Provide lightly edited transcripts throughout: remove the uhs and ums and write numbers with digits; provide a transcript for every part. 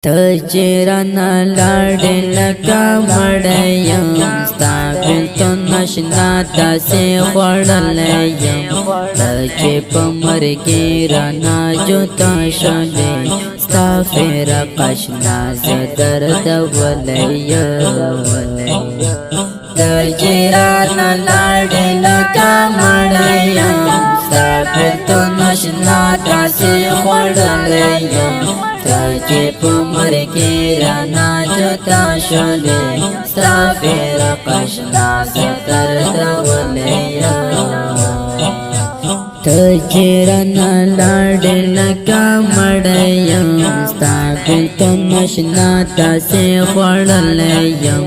تجرنا لاړې لکه مړی یم ستا بېلتون ناشنا داسې خوړلی یم ته چې په مرګ کې رانه جدا شولې ستا فراق اشنا زه دردولی یم تجرنا لاړې لکه مړی یم ستا بېلتون ناشنا داسې خوړلی یم تاکي په مرګ کې رانه جدا شولې ستا فراق اشنا زه دردولی یم ته چې رانه لاړې لکه مړی یم ستا بېلتون اشنا داسې خوړلی یم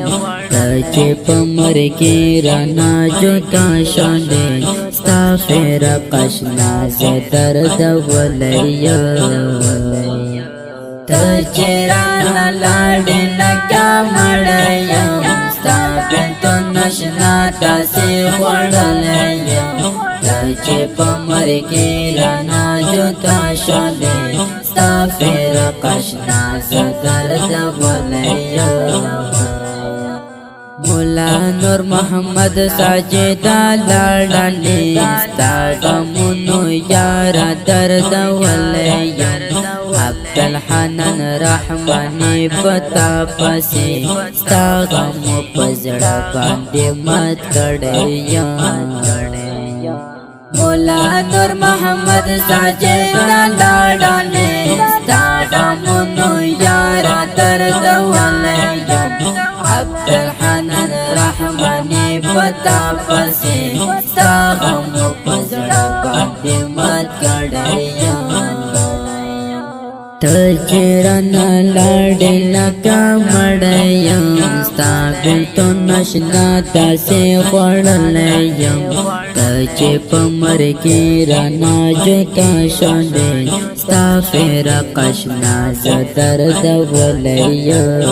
ته چې په مرګ کې رانه جدا شولې ستا فراق اشنا زه دردولی یم تجرنا لاړې لکه مړی یم ستا بېلتون ناشنا داسې خوړلی یم ته چې په مرګ کې رانه جدا شولې ستا فراق اشنا زه دردولی یم مولا نور محمد ساجدا لاړلې ستا غمونو یاره دردولی یم عبدالحنان رحماني پتا پسې ستا غم په زړه باندې مات کړی یم مولا نور محمد ساجدا لاړلې ستا غمونو یاره دردولی یم عبدالحنان رحماني پتا پسې ستا غم په زړه باندې مات کړی یم تجرنا لاړې لکه مړی یم ستا بېلتون اشنا داسې خوړلی یم ته چې په مرګ کې رانه جدا شولې ستا فراق اشنا زه دردولی یم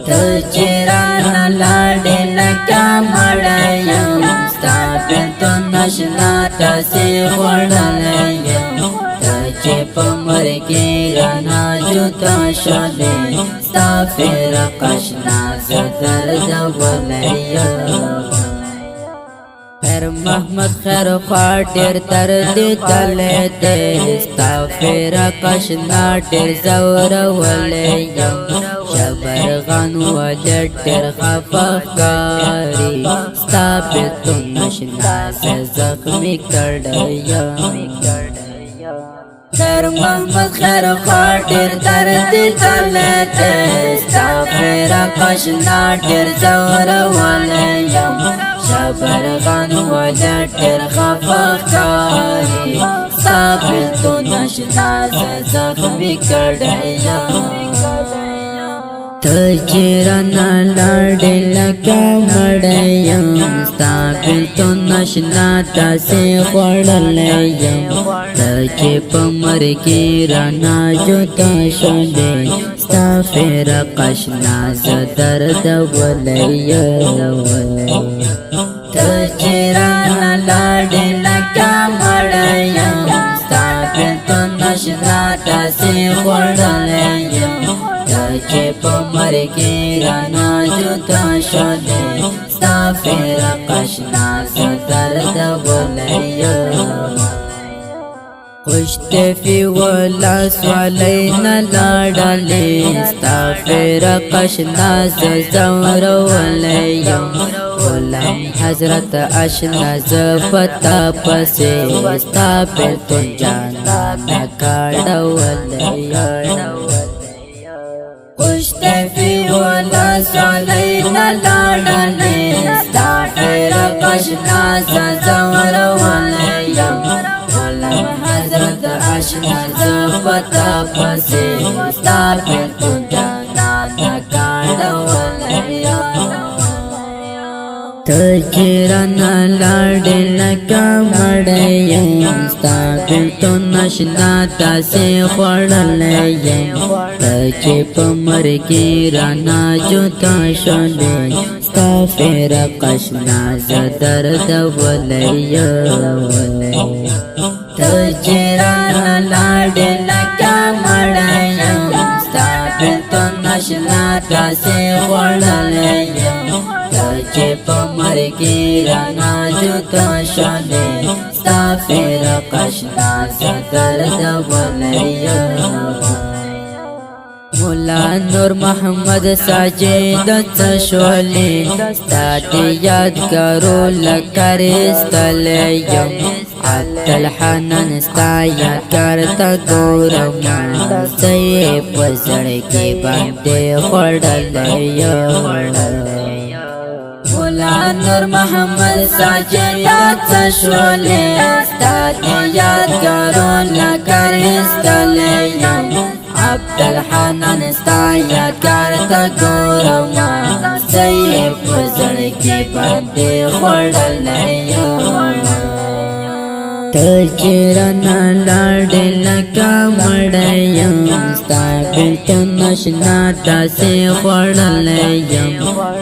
تجرنا لاړې لکه مړی یم ستا بېلتون اشنا داسې خوړلی یم چې په مرګ کې رانه جدا شولې ستا فراق اشنا زه دردولی یم خیر محمد خیر خوا ډېر درد تلی دی ستا فراق اشنا ډېر ځورولی یم شبرغان ولې ډېر خفه ښکاري ستا بېلتون اشنا زه زخمي کړی یم خیر محمد خیر خوا ډېر درد تلی دی ستا فراق اشنا ډېر ځورولی یم شبرغان ولې ډېر خفه ښکاري ستا بېلتون اشنا زه زخمي کړی یم تجرنا لاړې لکه مړی یم ستا بېلتون اشنا داسې خوړلی یم ته چې په مرګ کې رانه جدا شولې ستا فراق اشنا زه دردولی یم تجرنا لاړې لکه مړی یم ستا بېلتون اشنا داسې خوړلی یم چې په مرګ کې رانه جدا شولې ستا فراق اشنا زه دردولی یم خوشتفي ولسوالۍ نه لاړلې ستا فراق اشنا زه ځورولی یم غلام حضرت اشنا زه پتا پسې ستا بېلتون جانانه کاړولی یم خوشتفي ولسوالۍ نه لاړلې ستا فراق اشنا زه ځورولی یم غلام حضرت اشنا زه پتا پسې ستا بېلتون جانانه کاړولی یم تجرنا لاړې لکه مړی یم ستا بېلتون اشنا داسې خوړلی یم ته چې په مرګ کې رانه جدا شولې ستا فراق اشنا زه دردولی یم تجرنا لاړې لکه مړی یم ناشنا تاسې خوړلی یم ته چې په مرګ کې رانا جدا شولې ستا فراق اشنا زه دردولی یم مولا نور محمد ساجد څه شولې ستا د یادګارو لکر ایستلی یم عبدالحنان ستا یادګار ته ګورم څه یې په زړه کې باندې خوړلی یم مولا نور محمد ساجد څه شولې ستا د یادګارو لکر ایستلی یم عبدالحنان ستا یادګار ته ګورم څه یې په زړه کې باندې خوړلی یم ته چې رانه لاړې لکه مړی یم ستا بېلتون اشنا تاسې خوړلی یم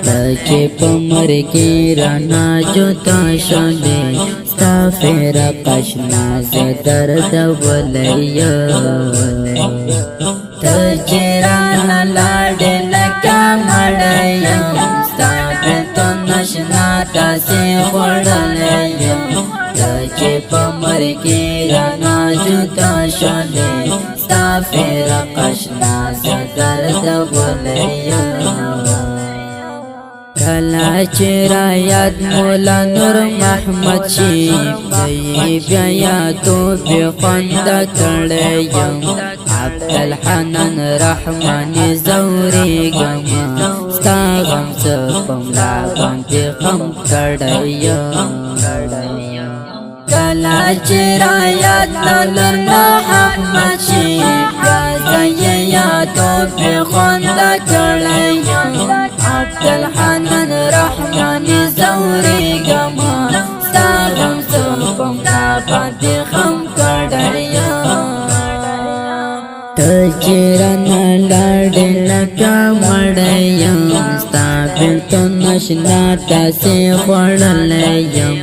ته چې په مرګ کې رانه جدا شولې ستا فراق اشنا زه دردولی یم ته چې رانه لاړې لکه مړی یم ستا بېلتون اشنا تاسې خوړلی یم ته چې په مرګ کې رانه جدا شولې ستا فراق اشنا زه دردولی یم کله چې را یاد مولا نور محمد شي بیا یادو بې خونده کړی یم عبدالحنان رحماني ځورېږم ستا غم زه په ملا باندې غم کړی یم کله چې را یاد نور محمد شي بیا زه یې یادو بې خونده کړی یم عبدالحنان رحماني ځورېږم ستا غم زه په ملا باندې غم کړی یم ته چې رانه لاړې لکه مړی یم ستا بېلتون اشنا تاسې خوړلی یم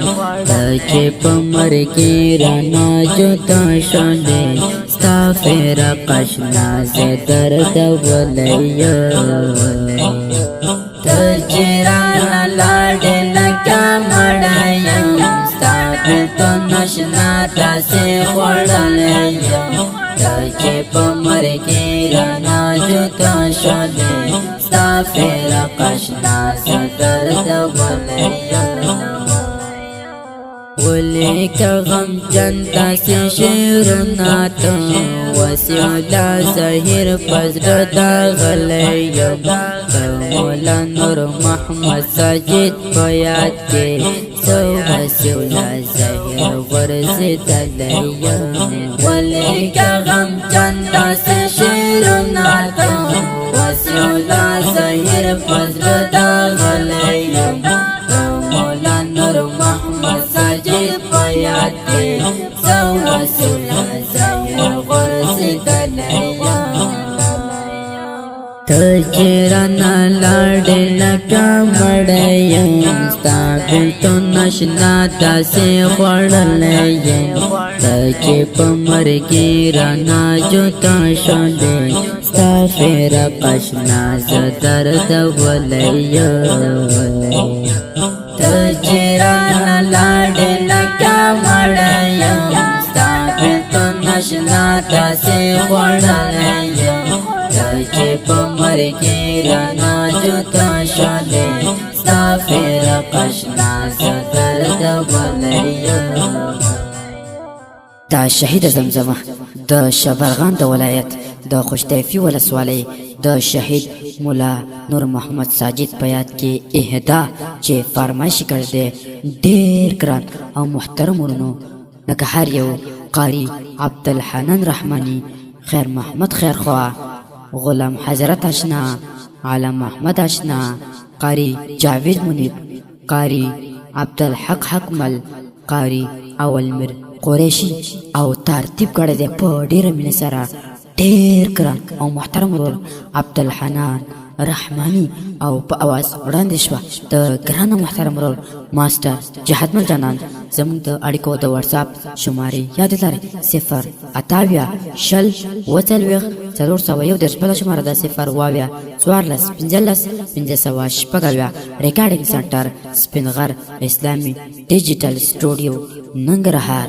ته چې په مرګ کې رانه جدا شولې ستا فراق اشنا زه دردولی یم ته چې رانه لاړې لکه مړی یم ستا بېلتون اشنا تاسې خوړلی یم ته چې په مرګ کې رانه جدا شولې ستا فراق اشنا زه دردولی یم ولیکه غمجن داسې شعرونه ته وسیع الله ظاهر په زړه داغلی یم د مولا نور محمد ساجد په یاد کې څه وسیع الله ظاهر غورځېدلی یم ولیکه غمجن داسې شعرونه ته وسیع الله ظاهر په زړه داغلی یم د مولا نور محمد ساجد په یاد کې څه وسیع الله ظاهر غورځېدلی یم ته چې رانه لاړې لکه مړی یم ستا بېلتون اشنا تاسې خوړلی یم ته چې په مرګ کې رانه جدا شولې ستا فراق اشنا زه دردولی یم ته چې رانه لاړې لکه مړی یم ستا بېلتون اشنا تاسې خوړلی یم ته چې په مرګ کې رانه جدا شولې ستا فراق اشنا زه دردولی یم دا شهید زمزمه د شبرغان د ولایت د خوشتیفی ولسوالۍ د شهید مولا نور محمد ساجد په یاد کې اهدا چې فرمایش کړی دی ډېر ګران او محترم ورونو لکه هر یو قاری عبدالحنان رحماني خیر محمد خیرخوا غلام حضرت اشنا عالم محمد اشنا قاری جاوید منیب قاری عبدالحق حکمل قاری اولمر قریشی او ترتیب کړی دی په ډېره مینه سره ډېر ګران او محترم ورور عبدالحنان رحماني او په اواز وړاندې شوه د ګرانو محترم ورور ماسټر جهادمل جانان. زموږ د اړیکو د واتساپ شمارې یاد لرئ 0 شل 40 401 بله شماره ده 0 14 15 516 ریکارډینګ سنټر سپین غر اسلامي ډیجیټل سټوډیو ننګرهار.